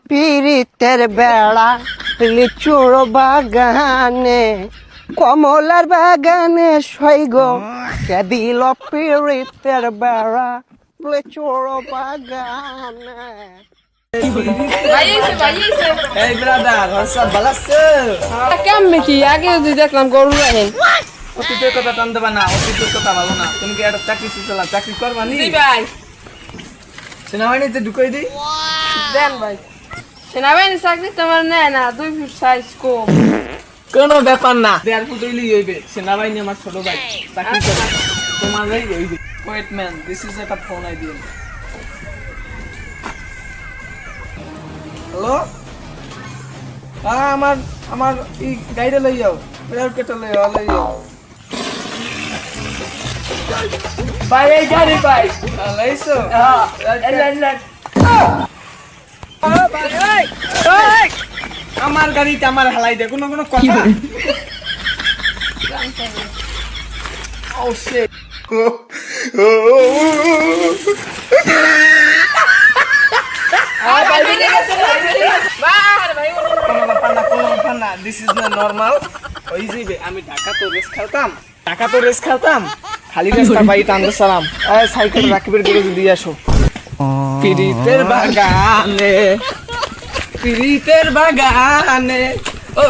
পিরিতের বেড়া লিচুর বাগানে কমলার বাগানে সৈগ কে দিল পিরিতের বেড়া লিচুর বাগানে। এই ব্রাদার সব ভালো আছে? কেমন কি আগে যদি দেখলাম গরু রাখেন অতীতের কথা টান দেবা না, অতীতের কথা ভালো না। তুমি কি একটা চাকরি শিখলা, চাকরি করবা নি? ভাই সেনাবাহিনীতে ঢুকাই দিই। দেন ভাই সেনাবাহিনী চাকরি তোমার নেয় না 2 ফুট সাইজ কম। কোনো ব্যাপার না, দেয়ার পুতুলি হইবে। সেনাবাহিনী আমার ছোট ভাই, চাকরি করে তোমারই হইবে। ওয়েট ম্যান, দিস ইজ একটা ফোন আইডিয়া। হ্যালো, আমার আমার এই গাড়িটা লই যাও, প্রাইভেট কেটা লই যাও। ভাই এই গাড়ি ভাই লাইছো? আমার গাড়িতে আমার হালাই দে, কোনো কোনো কথা। ও শিট। কোনো ব্যাপার না, দিস ইজ না নরমাল। ওই যে আমি ঢাকা তো রেস খেলতাম, খালি রাস্তা পাই টানতে সালাম। সাইকেল রাকিবের গ্যারেজে দিয়ে আসো। পিরিতের বাগানে ও